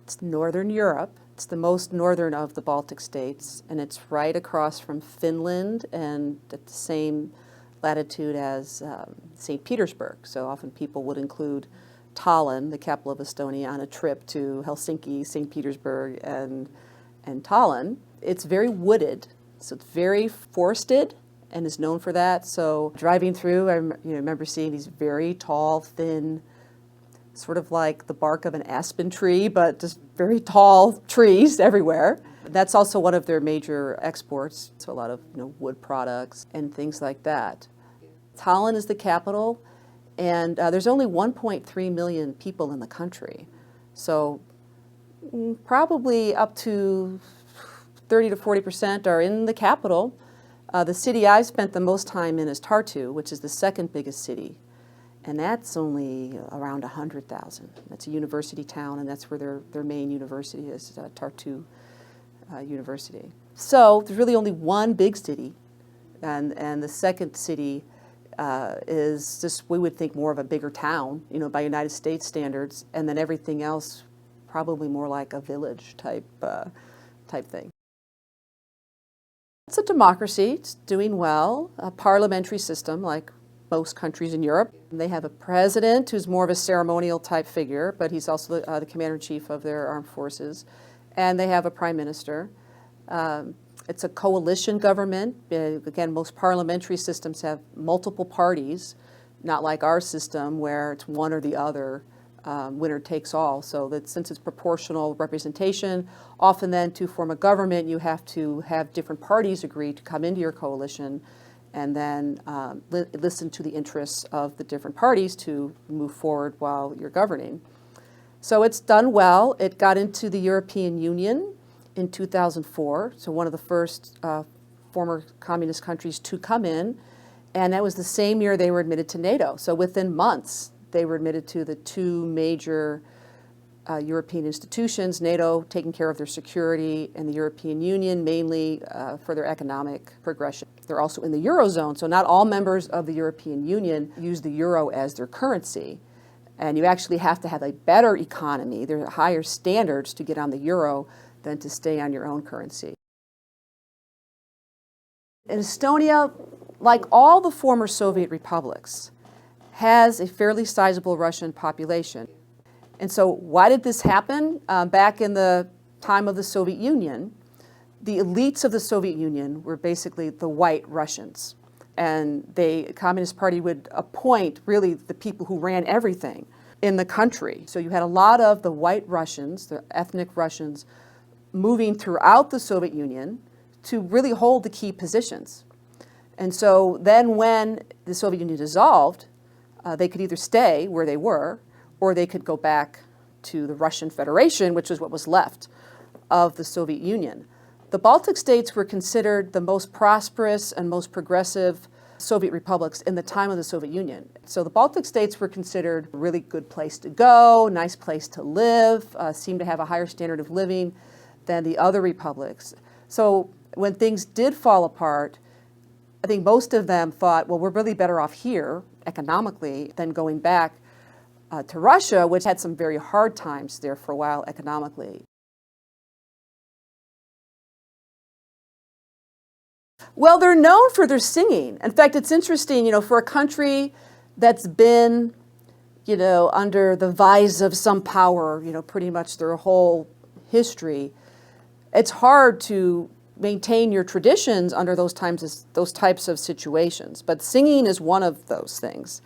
It's northern Europe. It's the most northern of the Baltic states, and it's right across from Finland and at the same latitude as St. Petersburg. So often people would include Tallinn, the capital of Estonia, on a trip to Helsinki, St. Petersburg, and Tallinn. It's very wooded, so it's very forested and is known for that. So driving through, I remember seeing these very tall, thin, sort of like the bark of an aspen tree, but just very tall trees everywhere. That's also one of their major exports, so a lot of wood products and things like that. Tallinn is the capital, and there's only 1.3 million people in the country. So probably up to 30 to 40% are in the capital. The city I've spent the most time in is Tartu, which is the second biggest city. And that's only around 100,000. That's a university town, and that's where their main university is, Tartu University. So there's really only one big city, and the second city is just, we would think, more of a bigger town, by United States standards, and then everything else probably more like a village type thing. It's a democracy. It's doing well. A parliamentary system, like most countries in Europe. They have a president who's more of a ceremonial type figure, but he's also the commander-in-chief of their armed forces. And they have a prime minister. It's a coalition government. Again, most parliamentary systems have multiple parties, not like our system where it's one or the other, winner takes all. So that since it's proportional representation, often then to form a government, you have to have different parties agree to come into your coalition and then listen to the interests of the different parties to move forward while you're governing. So it's done well. It got into the European Union in 2004, so one of the first former communist countries to come in, and that was the same year they were admitted to NATO. So within months, they were admitted to the two major European institutions, NATO taking care of their security, and the European Union mainly for their economic progression. They're also in the Eurozone, so not all members of the European Union use the euro as their currency. And you actually have to have a better economy. There are higher standards to get on the euro than to stay on your own currency. In Estonia, like all the former Soviet republics, has a fairly sizable Russian population. And so why did this happen? Back in the time of the Soviet Union, the elites of the Soviet Union were basically the white Russians. And the Communist Party would appoint really the people who ran everything in the country. So you had a lot of the white Russians, the ethnic Russians, moving throughout the Soviet Union to really hold the key positions. And so then when the Soviet Union dissolved, they could either stay where they were, or they could go back to the Russian Federation, which was what was left of the Soviet Union. The Baltic states were considered the most prosperous and most progressive Soviet republics in the time of the Soviet Union. So the Baltic states were considered a really good place to go, nice place to live, seemed to have a higher standard of living than the other republics. So when things did fall apart, I think most of them thought, well, we're really better off here economically than going back to Russia, which had some very hard times there for a while economically. Well, they're known for their singing. In fact, it's interesting, for a country that's been, under the vise of some power, pretty much their whole history, it's hard to maintain your traditions under those types of situations. But singing is one of those things.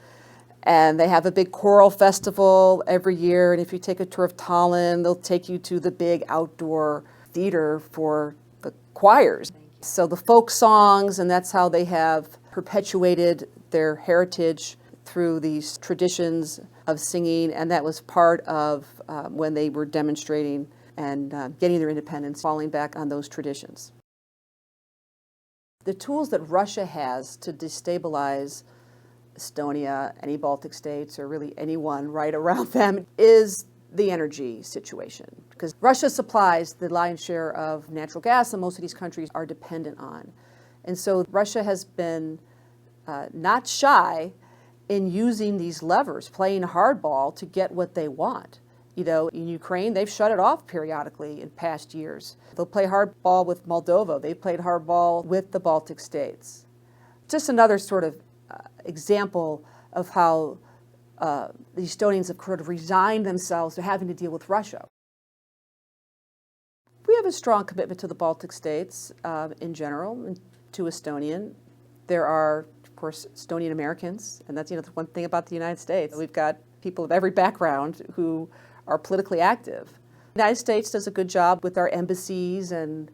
And they have a big choral festival every year. And if you take a tour of Tallinn, they'll take you to the big outdoor theater for the choirs. So the folk songs, and that's how they have perpetuated their heritage through these traditions of singing. And that was part of when they were demonstrating and getting their independence, falling back on those traditions. The tools that Russia has to destabilize Estonia, any Baltic states, or really anyone right around them, is the energy situation. Because Russia supplies the lion's share of natural gas that most of these countries are dependent on. And so Russia has been not shy in using these levers, playing hardball to get what they want. You know, in Ukraine, they've shut it off periodically in past years. They'll play hardball with Moldova. They played hardball with the Baltic states. Just another sort of example of how the Estonians have sort of resigned themselves to having to deal with Russia. We have a strong commitment to the Baltic states in general, and to Estonian. There are, of course, Estonian Americans, and that's, you know, the one thing about the United States. We've got people of every background who are politically active. The United States does a good job with our embassies, and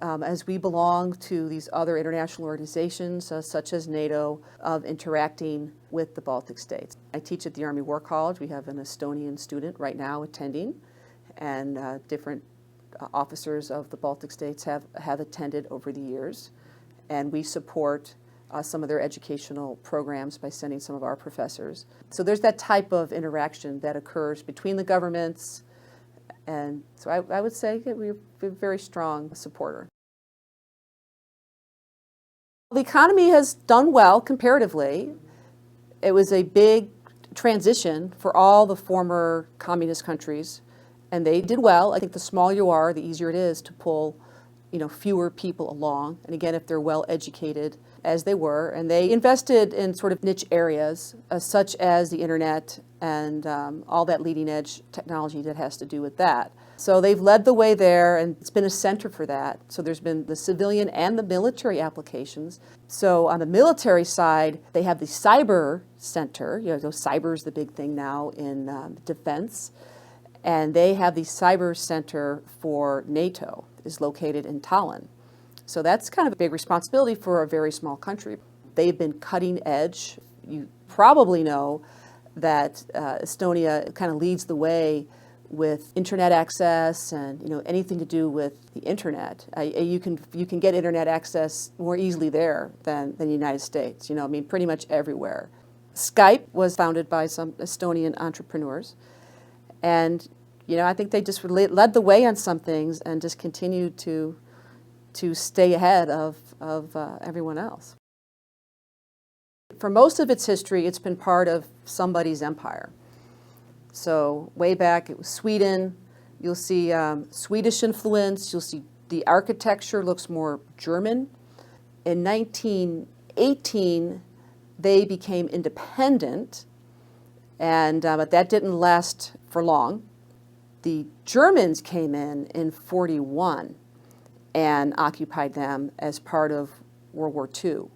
as we belong to these other international organizations, such as Nato, of interacting with the Baltic states. I teach at the Army War College. We have an Estonian student right now attending, and different officers of the Baltic states have attended over the years, and we support some of their educational programs by sending some of our professors. So there's that type of interaction that occurs between the governments, and so I would say that we're a very strong supporter. The economy has done well comparatively. It was a big transition for all the former communist countries, and they did well. I think the smaller you are, the easier it is to pull, you know, fewer people along. And again, if they're well educated, as they were, and they invested in sort of niche areas, such as the internet and all that leading edge technology that has to do with that. So they've led the way there, and it's been a center for that. So there's been the civilian and the military applications. So on the military side, they have the cyber center. You know, cyber is the big thing now in defense. And they have the cyber center for Nato, is located in Tallinn. So that's kind of a big responsibility for a very small country. They've been cutting edge. You probably know that Estonia kind of leads the way with internet access and, you know, anything to do with the internet. You can get internet access more easily there than the United States. You know, I mean, pretty much everywhere. Skype was founded by some Estonian entrepreneurs, and, you know, I think they just led the way on some things and just continued to stay ahead of everyone else. For most of its history, it's been part of somebody's empire. So way back, it was Sweden. You'll see Swedish influence. You'll see the architecture looks more German. In 1918, they became independent, and but that didn't last for long. The Germans came in 1941. And occupied them as part of World War II.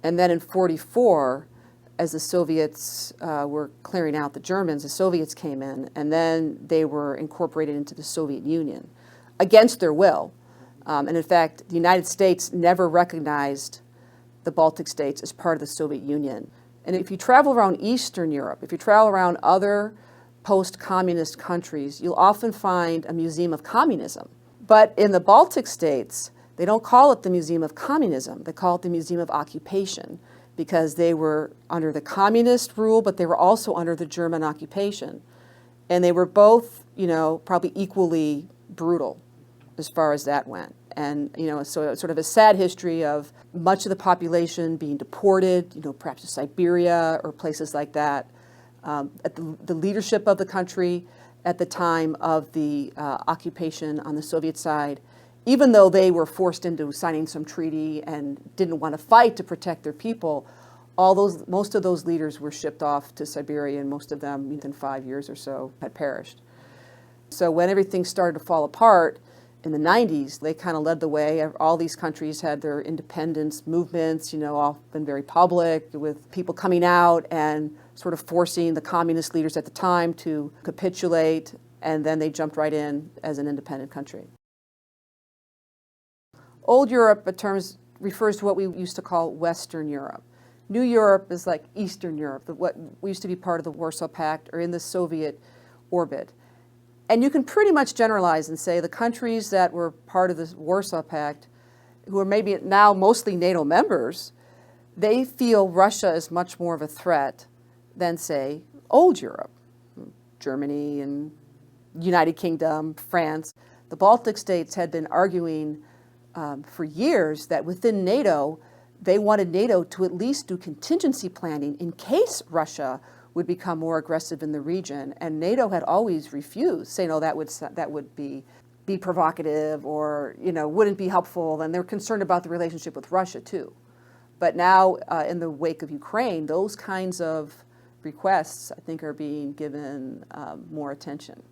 And then in 1944, as the Soviets were clearing out the Germans, the Soviets came in, and then they were incorporated into the Soviet Union against their will. And in fact, the United States never recognized the Baltic states as part of the Soviet Union. And if you travel around Eastern Europe, if you travel around other post-communist countries, you'll often find a museum of communism. But in the Baltic states, they don't call it the Museum of Communism. They call it the Museum of Occupation, because they were under the communist rule, but they were also under the German occupation. And they were both, you know, probably equally brutal as far as that went. And, you know, so it's sort of a sad history of much of the population being deported, you know, perhaps to Siberia or places like that. At the leadership of the country at the time of the occupation on the Soviet side, even though they were forced into signing some treaty and didn't want to fight to protect their people, most of those leaders were shipped off to Siberia, and most of them, within 5 years or so, had perished. So when everything started to fall apart in the 90s, they kind of led the way. All these countries had their independence movements, you know, all been very public, with people coming out and sort of forcing the communist leaders at the time to capitulate, and then they jumped right in as an independent country. Old Europe, in terms, refers to what we used to call Western Europe. New Europe is like Eastern Europe, what used to be part of the Warsaw Pact or in the Soviet orbit. And you can pretty much generalize and say the countries that were part of the Warsaw Pact, who are maybe now mostly NATO members, they feel Russia is much more of a threat than, say, old Europe, Germany and United Kingdom, France. The Baltic states had been arguing for years that within NATO, they wanted NATO to at least do contingency planning in case Russia would become more aggressive in the region. And NATO had always refused, saying, "Oh, that would be provocative, or wouldn't be helpful." And they're concerned about the relationship with Russia too. But now, in the wake of Ukraine, those kinds of requests, I think, are being given more attention.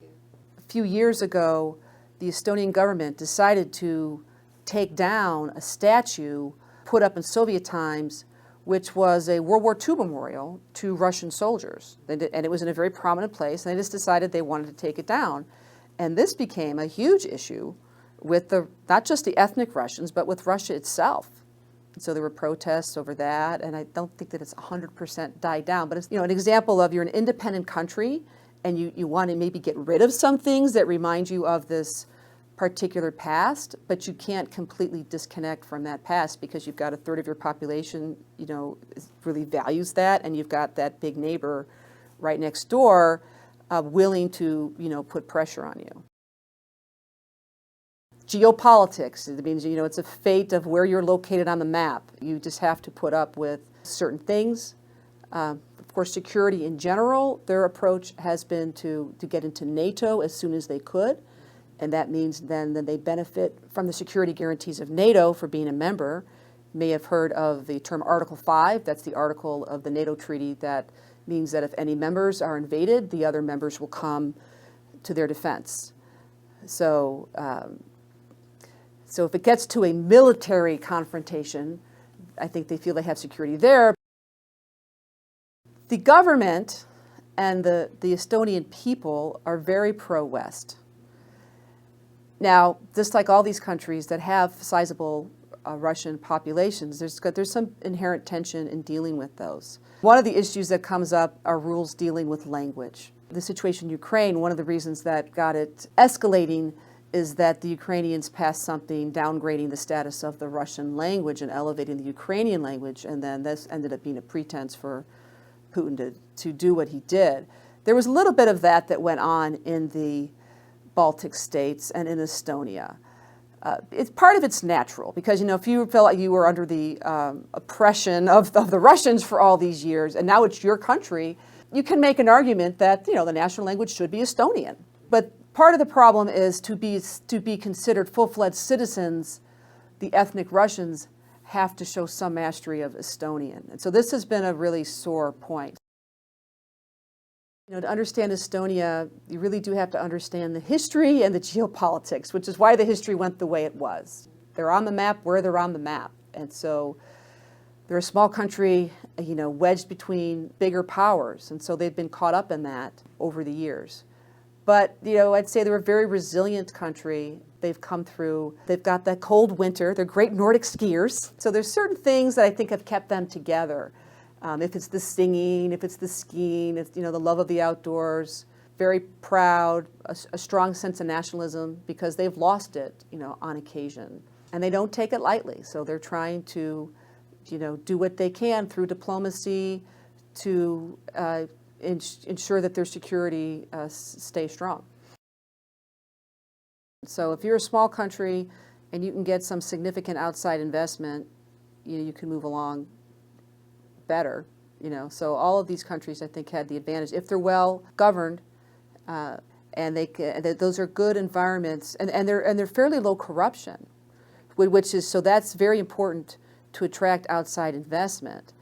A few years ago, the Estonian government decided to take down a statue put up in Soviet times, which was a World War II memorial to Russian soldiers. And it was in a very prominent place, and they just decided they wanted to take it down. And this became a huge issue with not just the ethnic Russians, but with Russia itself. And so there were protests over that, and I don't think that it's 100% died down, but it's an example of, you're an independent country, and you want to maybe get rid of some things that remind you of this particular past, but you can't completely disconnect from that past, because you've got a third of your population, really values that, and you've got that big neighbor right next door willing to, put pressure on you. Geopolitics, it means, it's a fate of where you're located on the map. You just have to put up with certain things. Of course, security in general, their approach has been to get into NATO as soon as they could. And that means then they benefit from the security guarantees of NATO for being a member. You may have heard of the term Article 5. That's the article of the NATO treaty that means that if any members are invaded, the other members will come to their defense. So, so if it gets to a military confrontation, I think they feel they have security there. The government and the Estonian people are very pro-West. Now, just like all these countries that have sizable Russian populations, there's some inherent tension in dealing with those. One of the issues that comes up are rules dealing with language. The situation in Ukraine, one of the reasons that got it escalating is that the Ukrainians passed something downgrading the status of the Russian language and elevating the Ukrainian language, and then this ended up being a pretense for Putin to do what he did. There was a little bit of that went on in the Baltic states and in Estonia. It's part of it's natural, because if you felt like you were under the oppression of the Russians for all these years, and now it's your country, you can make an argument that the national language should be Estonian. But part of the problem is to be considered full-fledged citizens, the ethnic Russians have to show some mastery of Estonian, and so this has been a really sore point. To understand Estonia, you really do have to understand the history and the geopolitics, which is why the history went the way it was. They're on the map where they're on the map. And so they're a small country, wedged between bigger powers. And so they've been caught up in that over the years. But, I'd say they're a very resilient country. They've come through, they've got that cold winter. They're great Nordic skiers. So there's certain things that I think have kept them together. If it's the singing, if it's the skiing, it's, the love of the outdoors, very proud, a strong sense of nationalism, because they've lost it, on occasion. And they don't take it lightly. So they're trying to, do what they can through diplomacy to ensure that their security stays strong. So if you're a small country and you can get some significant outside investment, you can move along better, So all of these countries, I think, had the advantage if they're well governed, and those are good environments, and they're fairly low corruption, which is so that's very important to attract outside investment,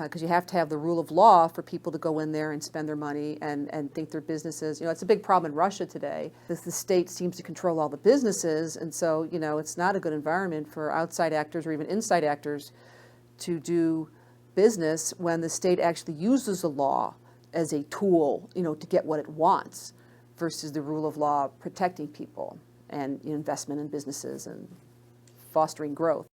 because you have to have the rule of law for people to go in there and spend their money and think their businesses. It's a big problem in Russia today. The state seems to control all the businesses, and so it's not a good environment for outside actors or even inside actors to do business when the state actually uses the law as a tool, to get what it wants, versus the rule of law protecting people and investment in businesses and fostering growth.